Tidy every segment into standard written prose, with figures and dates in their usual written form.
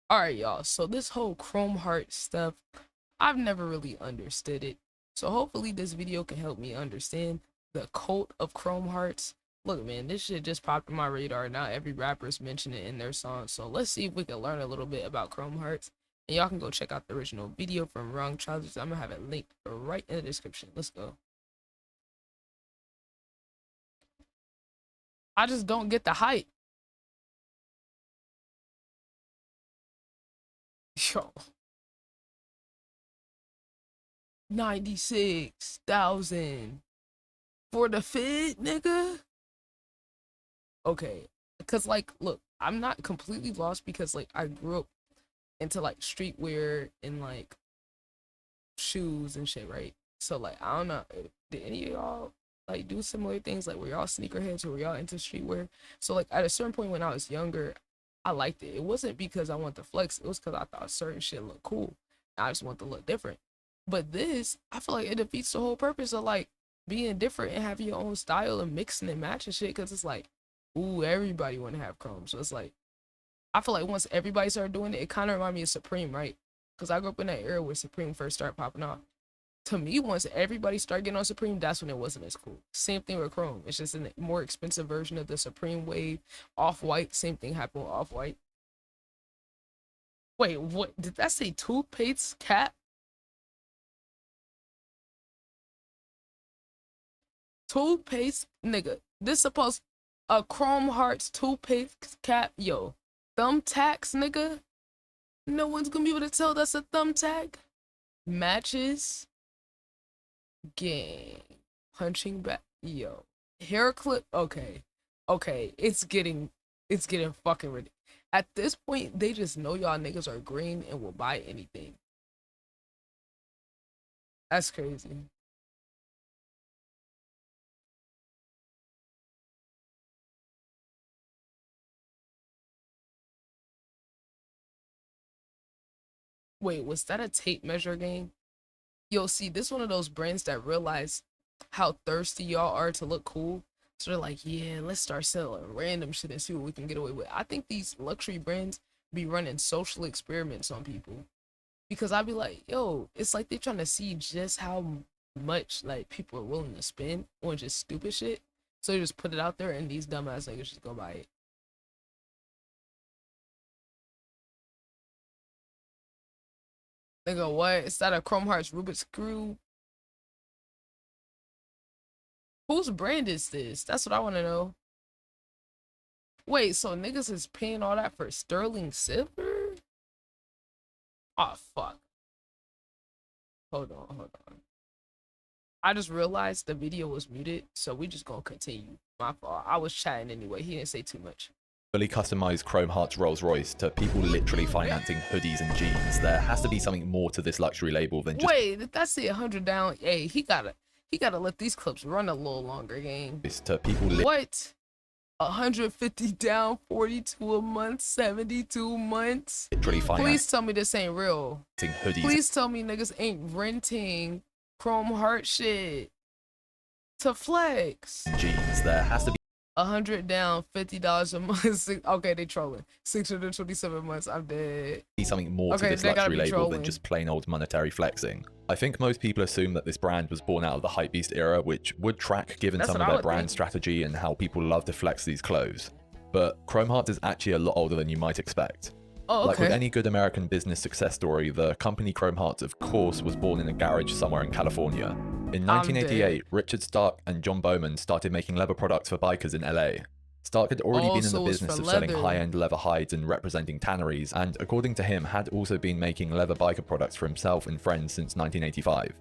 All right, y'all. So this whole Chrome Heart stuff, I've never really understood it. So hopefully this video can help me understand the cult of Chrome Hearts. Look, man, this shit just popped in my radar. Now every rapper's mentioning it in their songs. So let's see if we can learn a little bit about Chrome Hearts. And y'all can go check out the original video from Wrong Trousers. I'm gonna have it linked right in the description. Let's go. I just don't get the hype. Yo, 96,000 for the fit, nigga. Okay, because like, look, I'm not completely lost because like I grew up into like streetwear and like shoes and shit, right? So like, I don't know, did any of y'all like do similar things? Like, were y'all sneakerheads or were y'all into streetwear? So like, at a certain point when I was younger, I liked it. It wasn't because I wanted to flex. It was because I thought certain shit looked cool. I just want to look different. But this, I feel like it defeats the whole purpose of like being different and having your own style and mixing and matching shit. Because it's like, ooh, everybody want to have Chrome. So it's like, I feel like once everybody started doing it, it kind of reminded me of Supreme, right? Because I grew up in that era where Supreme first started popping off. To me, once everybody started getting on Supreme, that's when it wasn't as cool. Same thing with Chrome. It's just a more expensive version of the Supreme wave. Off-White, same thing happened with Off-White. Wait, what? Did that say toothpaste cap? Toothpaste? Nigga, this supposed a Chrome Hearts toothpaste cap? Yo, thumbtacks, nigga? No one's gonna be able to tell that's a thumbtack. Matches, gang, punching back, yo, hair clip. Okay, okay, it's getting fucking ridiculous. At this point, they just know y'all niggas are green and will buy anything. That's crazy. Wait, was that a tape measure game? Yo, see, this one of those brands that realize how thirsty y'all are to look cool. So they're like, yeah, let's start selling random shit and see what we can get away with. I think these luxury brands be running social experiments on people because I'd be like, yo, it's like they're trying to see just how much like people are willing to spend on just stupid shit. So they just put it out there and these dumbass niggas just go buy it. They go, what? Is that a Chrome Hearts Rubik's Screw? Whose brand is this? That's what I want to know. Wait, so niggas is paying all that for sterling silver? Oh, fuck. Hold on. I just realized the video was muted, so we just gonna continue. My fault. I was chatting anyway. He didn't say too much. Fully customized Chrome Hearts Rolls Royce to people literally financing hoodies and jeans. There has to be something more to this luxury label than just Wait, that's the 100 down. Hey, he gotta let these clips run a little longer, gang. to people What? 150 down, 42 a month, 72 months. literally Please financing tell me this ain't real. hoodies Please tell me niggas ain't renting Chrome Heart shit to flex. and jeans. There has to 100 down, $50 a month. Okay, they trolling. 627 months. I'm dead. be something more to Okay, this they gotta luxury be label trolling. than just plain old monetary flexing. I think most people assume that this brand was born out of the hypebeast era, which would track given That's some what of I their would brand think. strategy and how people love to flex these clothes. But Chrome Hearts is actually a lot older than you might expect. Oh, Like with okay. any good American business success story, the company Chrome Hearts, of course, was born in a garage somewhere in California. In I'm 1988, dead. Richard Stark and John Bowman started making leather products for bikers in LA. Stark had already been in the Also, it's for business of selling leather. high-end leather hides and representing tanneries, and according to him, had also been making leather biker products for himself and friends since 1985.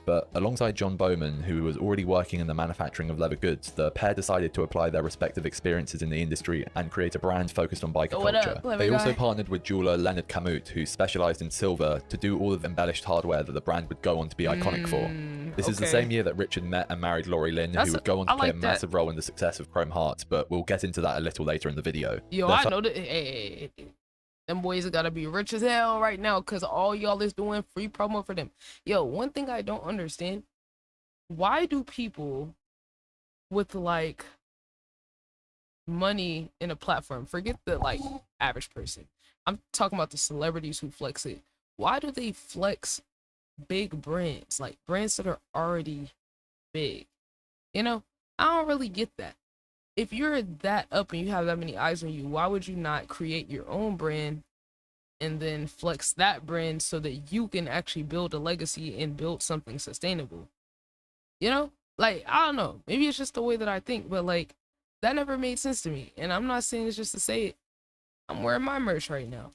But alongside John Bowman, who was already working in the manufacturing of leather goods, the pair decided to apply their respective experiences in the industry and create a brand focused on biker What culture. up, clever They also guy? partnered with jeweler Leonard Kamut, who specialized in silver, to do all of the embellished hardware that the brand would go on to be iconic for. This is the Okay. same year that Richard met and married Lori Lynn, who would go on to I play a like that. massive role in the success of Chrome Hearts, but we'll get into that a little later in the video. Yo, Their I know that. Hey, them boys gotta be rich as hell right now because all y'all is doing free promo for them. Yo, one thing I don't understand, why do people with like money in a platform, forget the like average person, I'm talking about the celebrities who flex it. Why do they flex big brands, like brands that are already big? You know, I don't really get that. If you're that up and you have that many eyes on you, why would you not create your own brand and then flex that brand so that you can actually build a legacy and build something sustainable? You know? Like, I don't know. Maybe it's just the way that I think, but like, that never made sense to me. And I'm not saying it's just to say it. I'm wearing my merch right now.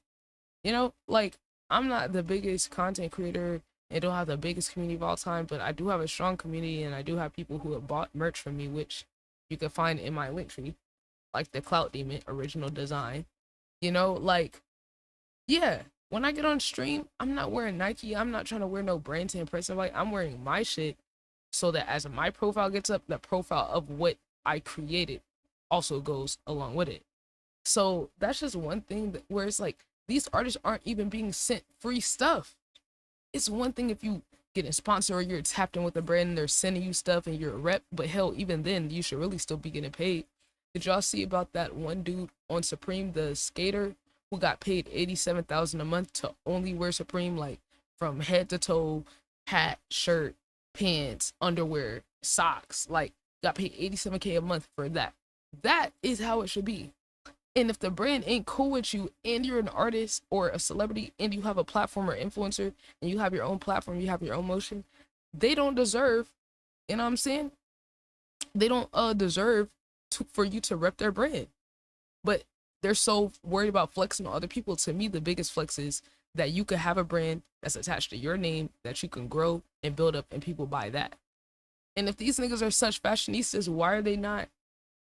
You know? Like, I'm not the biggest content creator and don't have the biggest community of all time, but I do have a strong community and I do have people who have bought merch from me, which you can find in my link tree, like the Clout Demon original design. You know, like, yeah, when I get on stream, I'm not wearing Nike. I'm not trying to wear no brand to impress somebody. I'm wearing my shit so that as my profile gets up, the profile of what I created also goes along with it. So that's just one thing that, where it's like these artists aren't even being sent free stuff. It's one thing if you get a sponsor or you're tapped in with a brand and they're sending you stuff and you're a rep, but hell, even then, you should really still be getting paid. Did y'all see about that one dude on Supreme, the skater, who got paid 87,000 a month to only wear Supreme, like from head to toe, hat, shirt, pants, underwear, socks, like got paid 87K a month for that. That is how it should be. And if the brand ain't cool with you and you're an artist or a celebrity and you have a platform or influencer and you have your own platform, you have your own motion, they don't deserve, you know what I'm saying? They don't deserve for you to rep their brand. But they're so worried about flexing on other people. To me, the biggest flex is that you could have a brand that's attached to your name that you can grow and build up and people buy that. And if these niggas are such fashionistas, why are they not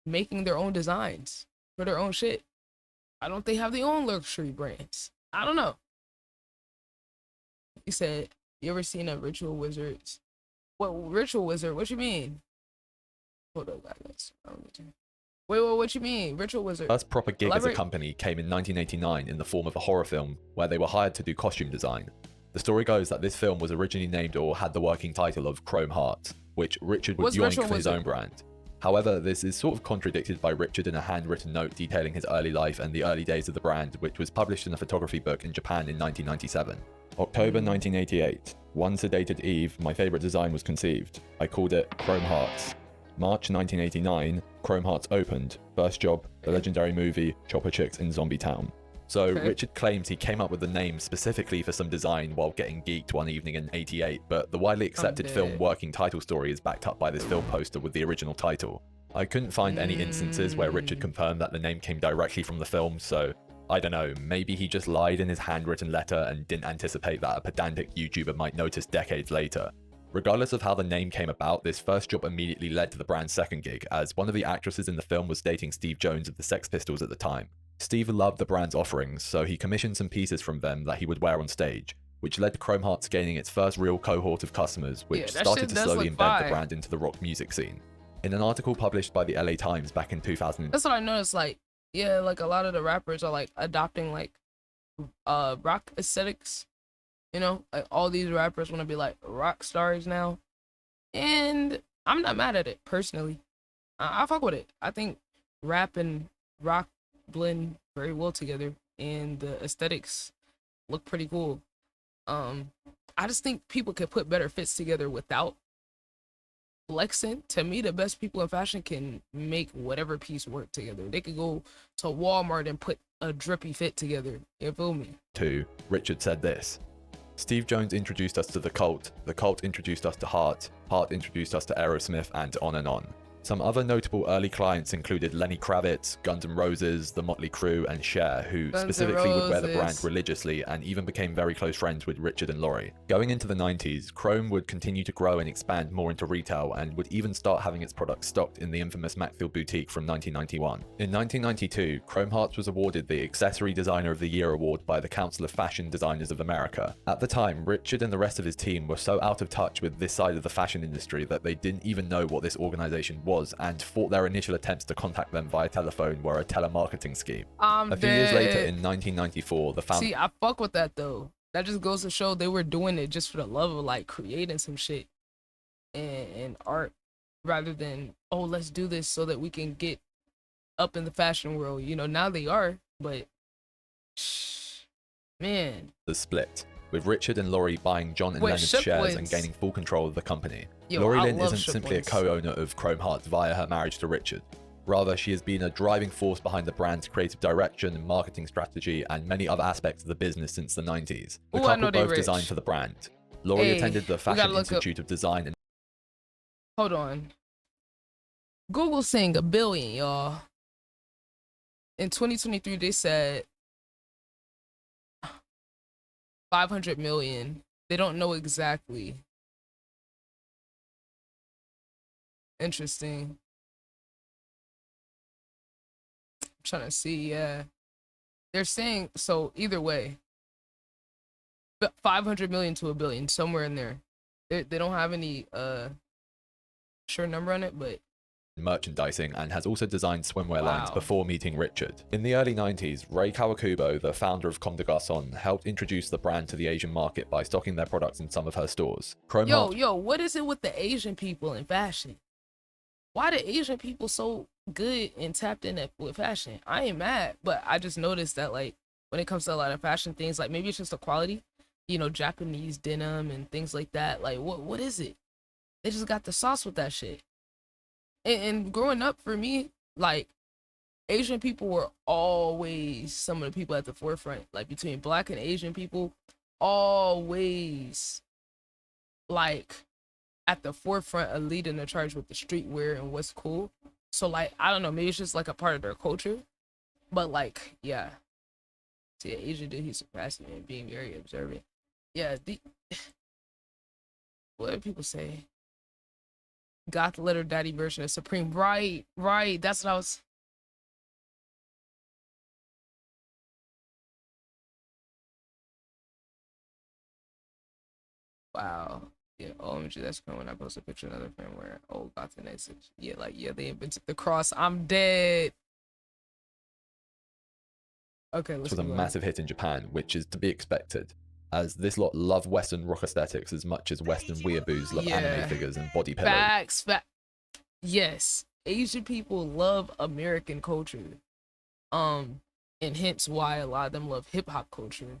making their own designs for their own shit? Why don't they have their own luxury brands? I don't know. He said, you ever seen a ritual wizards? What ritual wizard? What you mean? Hold up, guys. Wait, what you mean? Ritual wizard? First proper gig as a Elaborate. company came in 1989 in the form of a horror film where they were hired to do costume design. The story goes that this film was originally named or had the working title of Chrome Heart, which Richard would What's yoink Ritual for his Wizard? own brand. However, this is sort of contradicted by Richard in a handwritten note detailing his early life and the early days of the brand, which was published in a photography book in Japan in 1997. October 1988. One sedated eve, my favorite design was conceived. I called it Chrome Hearts. March 1989, Chrome Hearts opened. First job, the legendary movie Chopper Chicks in Zombie Town. So Richard claims he came up with the name specifically for some design while getting geeked one evening in '88, but the widely accepted film working title story is backed up by this film poster with the original title. I couldn't find any instances where Richard confirmed that the name came directly from the film, so I don't know, maybe he just lied in his handwritten letter and didn't anticipate that a pedantic YouTuber might notice decades later. Regardless of how the name came about, this first job immediately led to the brand's second gig, as one of the actresses in the film was dating Steve Jones of the Sex Pistols at the time. Steve loved the brand's offerings, so he commissioned some pieces from them that he would wear on stage, which led to Chrome Hearts gaining its first real cohort of customers, which started to slowly embed the brand into the rock music scene. In an article published by the LA Times back in 2000, that's what I noticed. Like, yeah, like a lot of the rappers are like adopting like rock aesthetics. You know, like all these rappers want to be like rock stars now, and I'm not mad at it personally. I fuck with it. I think rap and rock blend very well together, and the aesthetics look pretty cool. I just think people could put better fits together without flexing. To me, the best people in fashion can make whatever piece work together. They could go to Walmart and put a drippy fit together. You feel me? Richard said this. Steve Jones introduced us to the Cult introduced us to Heart introduced us to Aerosmith, and on and on. Some other notable early clients included Lenny Kravitz, Guns N' Roses, The Motley Crue, and Cher, who specifically would wear the brand religiously and even became very close friends with Richard and Laurie. Going into the 90s, Chrome would continue to grow and expand more into retail and would even start having its products stocked in the infamous Macfield boutique from 1991. In 1992, Chrome Hearts was awarded the Accessory Designer of the Year award by the Council of Fashion Designers of America. At the time, Richard and the rest of his team were so out of touch with this side of the fashion industry that they didn't even know what this organization was, and thought their initial attempts to contact them via telephone were a telemarketing scheme. A few years later, in 1994, the founder... See, I fuck with that though. That just goes to show they were doing it just for the love of like creating some shit and art, rather than, oh, let's do this so that we can get up in the fashion world. You know, now they are, but Man. The split, with Richard and Laurie buying John and Wait, Leonard's Shook shares and Wins. gaining full control of the company. Yo, Laurie I Lynn love isn't Shook simply Wins. a co-owner of Chrome Hearts via her marriage to Richard. Rather, she has been a driving force behind the brand's creative direction, marketing strategy, and many other aspects of the business since the 90s. The Ooh, I know couple they both rich. designed for the brand. Laurie Hey, attended the we gotta Fashion look up- Institute of Design and Hold on. Google's saying $1 billion, y'all. In 2023, they said 500 million. They don't know exactly. Interesting. I'm trying to see, yeah. They're saying, so either way, but 500 million to $1 billion, somewhere in there. They don't have any sure number on it, but merchandising, and has also designed swimwear lines Wow. before meeting Richard. In the early 90s, Ray Kawakubo, the founder of Comme des Garçons, helped introduce the brand to the Asian market by stocking their products in some of her stores. Chrome Heart yo, what is it with the Asian people in fashion? Why do Asian people so good and tapped in with fashion? I ain't mad, but I just noticed that like when it comes to a lot of fashion things, like maybe it's just the quality, you know, Japanese denim and things like that. Like what is it? They just got the sauce with that shit. And growing up for me, like Asian people were always some of the people at the forefront. Like between Black and Asian people, always like at the forefront of leading the charge with the streetwear and what's cool. So like I don't know, maybe it's just like a part of their culture. But like, yeah. See, Asian dude, he's surpassing me and being very observant. Yeah, what do people say? Got the letter daddy version of Supreme. Right. That's what I was. Wow. Yeah, OMG, that's cool when I post a picture of another friend where got the next. Yeah, like, yeah, they invented the cross. I'm dead. Okay, let's was a move on. massive hit in Japan, which is to be expected, as this lot love Western rock aesthetics as much as Western weeaboos love anime figures and body pillows. Facts. Yes, Asian people love American culture. And hence why a lot of them love hip hop culture.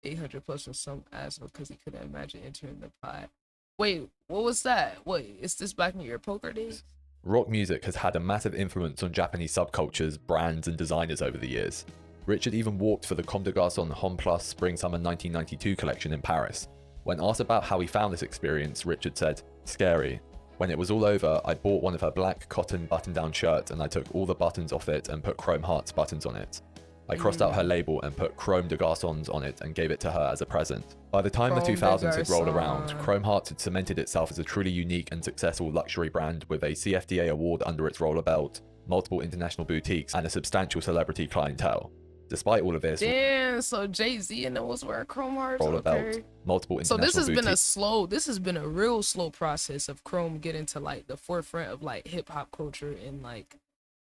800 plus from some asshole because he couldn't imagine entering the pot. Wait, what was that? Wait, is this back in your poker days? Rock music has had a massive influence on Japanese subcultures, brands, and designers over the years. Richard even walked for the Comme des Garçons Homme Plus Spring-Summer 1992 collection in Paris. When asked about how he found this experience, Richard said, "Scary. When it was all over, I bought one of her black cotton button-down shirts and I took all the buttons off it and put Chrome Hearts buttons on it. I crossed out her label and put Chrome des Garçons on it and gave it to her as a present." By the time the Chrome 2000s des had rolled around, Garçons. Chrome Hearts had cemented itself as a truly unique and successful luxury brand with a CFDA award under its roller belt, multiple international boutiques, and a substantial celebrity clientele. Despite all of this, Damn, so Jay-Z and those wear Chrome Hearts. roller Okay. belt, multiple So international this has boutiques. this has been a real slow process of Chrome getting to like the forefront of like hip hop culture and like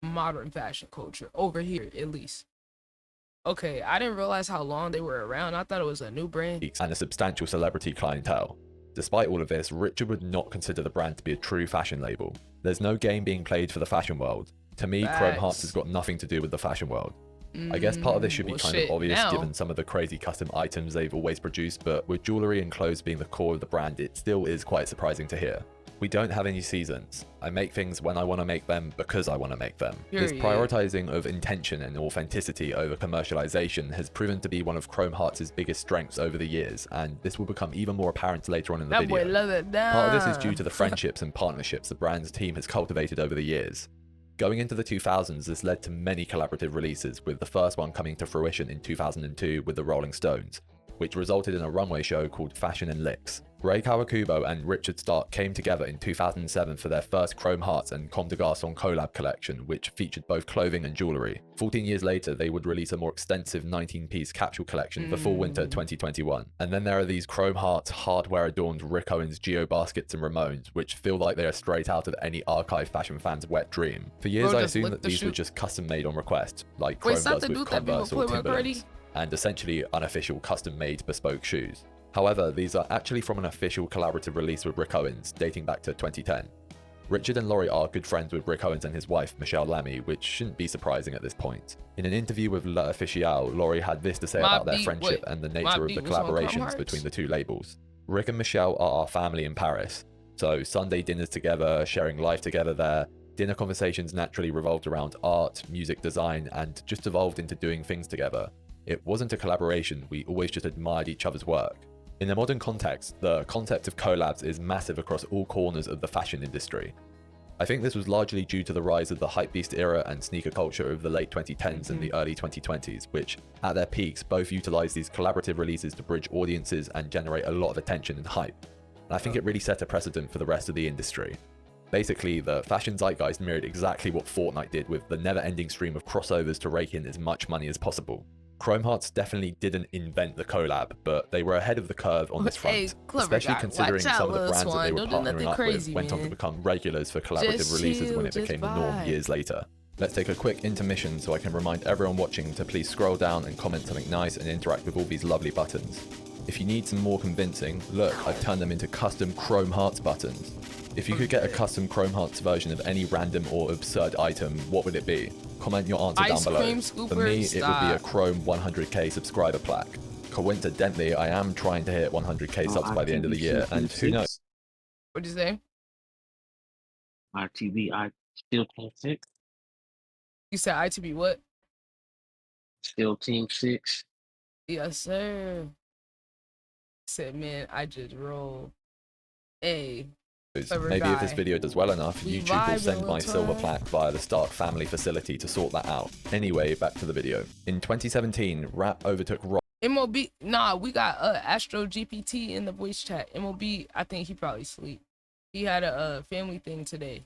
modern fashion culture over here at least. Okay, I didn't realize how long they were around. I thought it was a new brand. And a substantial celebrity clientele. Despite all of this, Richard would not consider the brand to be a true fashion label. There's no game being played for the fashion world. To me, Chrome Hearts Facts. has got nothing to do with the fashion world. I guess part of this should be Well, kind shit, of obvious now. given some of the crazy custom items they've always produced, but with jewelry and clothes being the core of the brand, it still is quite surprising to hear. We don't have any seasons. I make things when I want to make them because I want to make them. This Period. prioritizing of intention and authenticity over commercialization has proven to be one of Chrome Hearts' biggest strengths over the years, and this will become even more apparent later on in the That video. boy love it down. Part of this is due to the friendships and partnerships the brand's team has cultivated over the years. Going into the 2000s, this led to many collaborative releases, with the first one coming to fruition in 2002 with the Rolling Stones, which resulted in a runway show called Fashion and Licks. Ray Kawakubo and Richard Stark came together in 2007 for their first Chrome Hearts and Comme des Garçons collab collection, which featured both clothing and jewelry. 14 years later, they would release a more extensive 19-piece capsule collection for fall-winter 2021. And then there are these Chrome Hearts hardware-adorned Rick Owens Geo baskets and Ramones, which feel like they are straight out of any archive fashion fan's wet dream. For years, Bro, I just assumed lick that the these were shoe. just custom-made on request, like Wait, Chrome stop does the with dude that be Converse with or Playboy Cardi? Timberlands, and essentially unofficial custom-made bespoke shoes. However, these are actually from an official collaborative release with Rick Owens, dating back to 2010. Richard and Laurie are good friends with Rick Owens and his wife, Michelle Lamy, which shouldn't be surprising at this point. In an interview with L'Officiel, Laurie had this to say about their friendship and the nature of the collaborations between the two labels. Rick and Michelle are our family in Paris, so Sunday dinners together, sharing life together there. Dinner conversations naturally revolved around art, music design, and just evolved into doing things together. It wasn't a collaboration, we always just admired each other's work. In a modern context, the concept of collabs is massive across all corners of the fashion industry. I think this was largely due to the rise of the hypebeast era and sneaker culture of the late 2010s and the early 2020s, which, at their peaks, both utilized these collaborative releases to bridge audiences and generate a lot of attention and hype. And I think it really set a precedent for the rest of the industry. Basically, the fashion zeitgeist mirrored exactly what Fortnite did, with the never-ending stream of crossovers to rake in as much money as possible. Chrome Hearts definitely didn't invent the collab, but they were ahead of the curve on this front, especially considering some of the brands that they were partnering up with went on to become regulars for collaborative releases when it became the norm years later. Let's take a quick intermission so I can remind everyone watching to please scroll down and comment something nice and interact with all these lovely buttons. If you need some more convincing, look, I've turned them into custom Chrome Hearts buttons. If you could get a custom Chrome Hearts version of any random or absurd item, what would it be? Comment your answer down below. For me, it would be a Chrome 100k subscriber plaque. Coincidentally, I am trying to hit 100k subs by the end of the year, and who knows? What'd you say? ITV, I still Team 6. You said ITB what? Still Team 6. Yes, sir. Said, man, I just roll. Hey. Maybe if this video does well enough, YouTube will send my silver plaque via the Stark family facility to sort that out. Anyway, back to the video. In 2017, Rap overtook Rock. MOB, nah, we got Astro GPT in the voice chat. MOB, I think he probably sleep. He had a family thing today.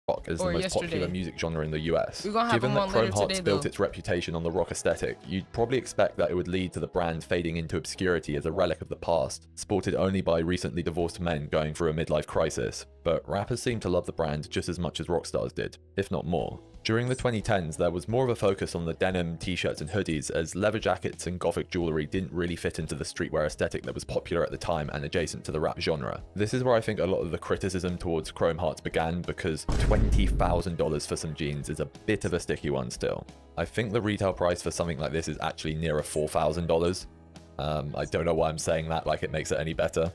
Rock as the most popular music genre in the US. Given that Chrome Hearts built its reputation on the rock aesthetic, you'd probably expect that it would lead to the brand fading into obscurity as a relic of the past, sported only by recently divorced men going through a midlife crisis. But rappers seem to love the brand just as much as rock stars did, if not more. During the 2010s, there was more of a focus on the denim, t-shirts and hoodies, as leather jackets and gothic jewelry didn't really fit into the streetwear aesthetic that was popular at the time and adjacent to the rap genre. This is where I think a lot of the criticism towards Chrome Hearts began, because $20,000 for some jeans is a bit of a sticky one still. I think the retail price for something like this is actually nearer $4,000. I don't know why I'm saying that like it makes it any better.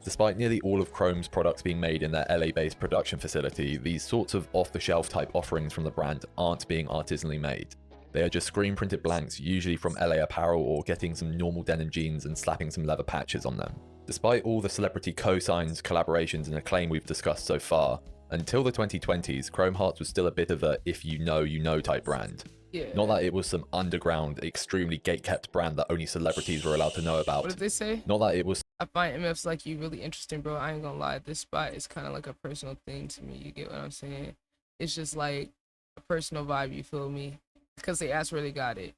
Despite nearly all of Chrome's products being made in their LA-based production facility, these sorts of off-the-shelf type offerings from the brand aren't being artisanally made. They are just screen-printed blanks, usually from LA Apparel, or getting some normal denim jeans and slapping some leather patches on them. Despite all the celebrity co-signs, collaborations and acclaim we've discussed so far, until the 2020s, Chrome Hearts was still a bit of a if you know type brand. Yeah. Not that it was some underground, extremely gate-kept brand that only celebrities were allowed to know about. What did they say? Not that it was... I find MFs like you really interesting, bro. I ain't gonna lie. This spot is kind of like a personal thing to me. You get what I'm saying? It's just like a personal vibe, you feel me? Because they asked where they got it.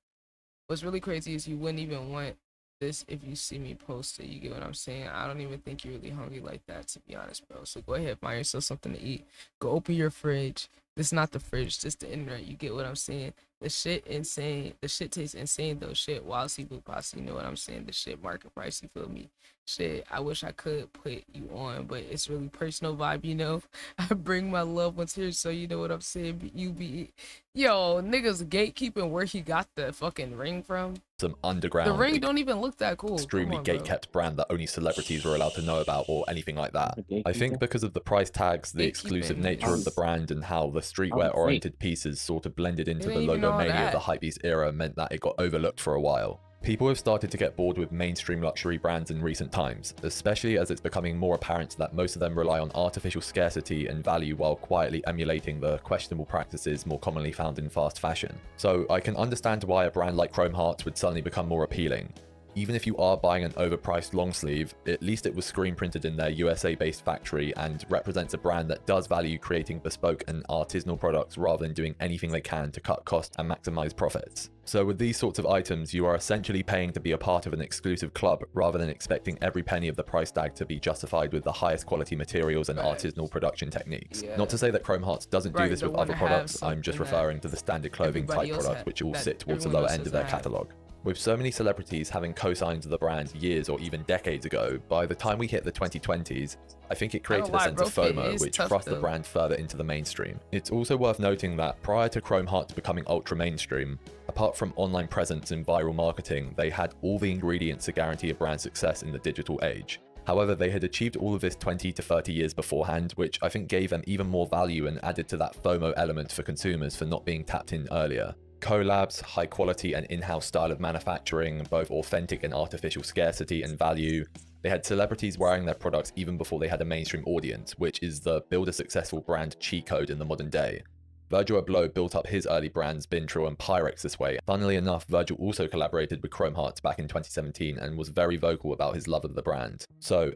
What's really crazy is you wouldn't even want this if you see me post it. You get what I'm saying? I don't even think you're really hungry like that, to be honest, bro. So go ahead, find yourself something to eat. Go open your fridge. This is not the fridge, just the internet. You get what I'm saying? The shit insane. The shit tastes insane though. Shit, Wild Seafood Posse, you know what I'm saying? The shit market price, you feel me? Shit, I wish I could put you on, but it's really personal vibe, you know? I bring my loved ones here, so you know what I'm saying? You be, yo, niggas gatekeeping where he got the fucking ring from. Some underground... The ring don't even look that cool. Extremely gate-kept brand that only celebrities were allowed to know about or anything like that. I think because of the price tags, the exclusive nature of the brand, and how the streetwear-oriented pieces sort of blended into the logo mania of the hypebeast era meant that it got overlooked for a while. People have started to get bored with mainstream luxury brands in recent times, especially as it's becoming more apparent that most of them rely on artificial scarcity and value while quietly emulating the questionable practices more commonly found in fast fashion. So I can understand why a brand like Chrome Hearts would suddenly become more appealing. Even if you are buying an overpriced long sleeve, at least it was screen printed in their USA-based factory and represents a brand that does value creating bespoke and artisanal products rather than doing anything they can to cut costs and maximize profits. So with these sorts of items, you are essentially paying to be a part of an exclusive club rather than expecting every penny of the price tag to be justified with the highest quality materials and artisanal production techniques. Not to say that Chrome Hearts doesn't do this with other products, I'm just referring to the standard clothing type products which all sit towards the lower end of their catalogue. With so many celebrities having co-signed the brand years or even decades ago, by the time we hit the 2020s, I think it created a sense of FOMO which thrust the brand further into the mainstream. It's also worth noting that prior to Chrome Hearts becoming ultra mainstream, apart from online presence and viral marketing, they had all the ingredients to guarantee a brand success in the digital age. However, they had achieved all of this 20 to 30 years beforehand, which I think gave them even more value and added to that FOMO element for consumers for not being tapped in earlier. Collabs, high quality and in-house style of manufacturing, both authentic and artificial scarcity and value. They had celebrities wearing their products even before they had a mainstream audience, which is the build a successful brand cheat code in the modern day. Virgil Abloh built up his early brands Bintril and Pyrex this way. Funnily enough, Virgil also collaborated with Chrome Hearts back in 2017 and was very vocal about his love of the brand. So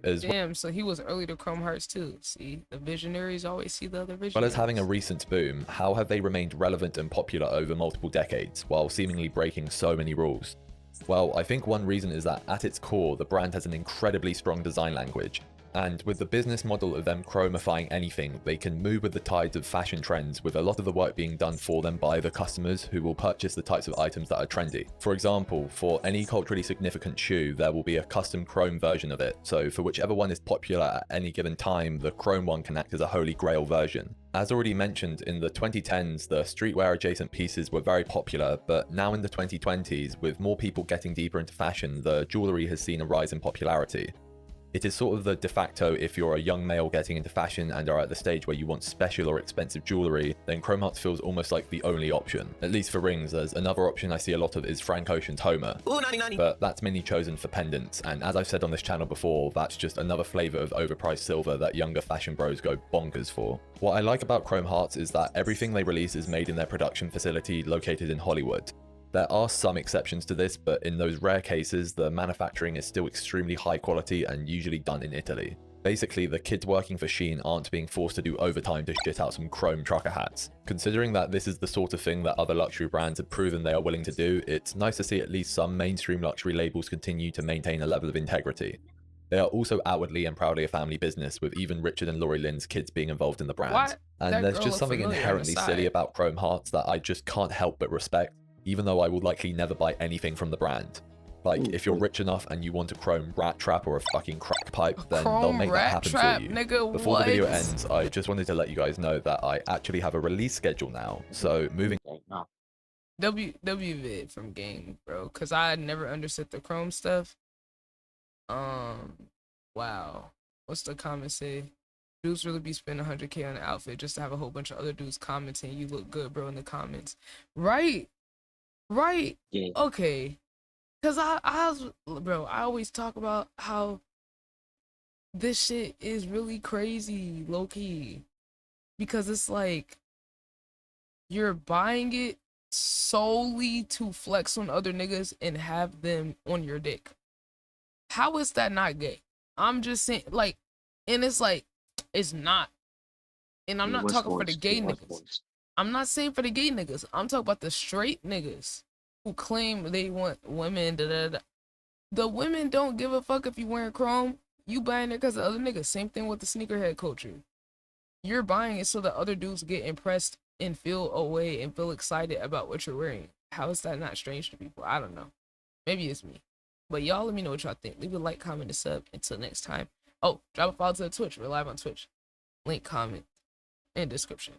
so he was early to Chrome Hearts too. See, the visionaries always see the other visionaries. Well as having a recent boom, how have they remained relevant and popular over multiple decades, while seemingly breaking so many rules? Well, I think one reason is that at its core, the brand has an incredibly strong design language. And with the business model of them chromifying anything, they can move with the tides of fashion trends, with a lot of the work being done for them by the customers who will purchase the types of items that are trendy. For example, for any culturally significant shoe, there will be a custom chrome version of it, so for whichever one is popular at any given time, the chrome one can act as a holy grail version. As already mentioned, in the 2010s, the streetwear adjacent pieces were very popular, but now in the 2020s, with more people getting deeper into fashion, the jewellery has seen a rise in popularity. It is sort of the de facto if you're a young male getting into fashion and are at the stage where you want special or expensive jewellery, then Chrome Hearts feels almost like the only option. At least for rings, as another option I see a lot of is Frank Ocean's Homer. Ooh, 90. But that's mainly chosen for pendants, and as I've said on this channel before, that's just another flavour of overpriced silver that younger fashion bros go bonkers for. What I like about Chrome Hearts is that everything they release is made in their production facility located in Hollywood. There are some exceptions to this, but in those rare cases, the manufacturing is still extremely high quality and usually done in Italy. Basically, the kids working for Shein aren't being forced to do overtime to shit out some chrome trucker hats. Considering that this is the sort of thing that other luxury brands have proven they are willing to do, it's nice to see at least some mainstream luxury labels continue to maintain a level of integrity. They are also outwardly and proudly a family business, with even Richard and Lori Lynn's kids being involved in the brand. What? And there's just something inherently silly about Chrome Hearts that I just can't help but respect, even though I will likely never buy anything from the brand. Like, if you're rich enough and you want a chrome rat trap or a fucking crack pipe, then they'll make that happen for you. Nigga, Before the video ends, I just wanted to let you guys know that I actually have a release schedule now. So moving WVid from Game, bro, because I never understood the chrome stuff. Wow. What's the comment say? Dudes really be spending 100K on an outfit just to have a whole bunch of other dudes commenting, "You look good, bro," in the comments. Right. Yeah. Okay. Cause bro, I always talk about how this shit is really crazy, low key. Because it's like you're buying it solely to flex on other niggas and have them on your dick. How is that not gay? I'm just saying, like, and it's like, it's not. And I'm not talking for the gay niggas. I'm not saying for the gay niggas. I'm talking about the straight niggas who claim they want women. The women don't give a fuck if you wearing chrome. You buying it because of other niggas. Same thing with the sneakerhead culture. You're buying it so that other dudes get impressed and feel away and feel excited about what you're wearing. How is that not strange to people? I don't know. Maybe it's me. But y'all let me know what y'all think. Leave a like, comment, and sub. Until next time. Oh, drop a follow to the Twitch. We're live on Twitch. Link, comment, and description.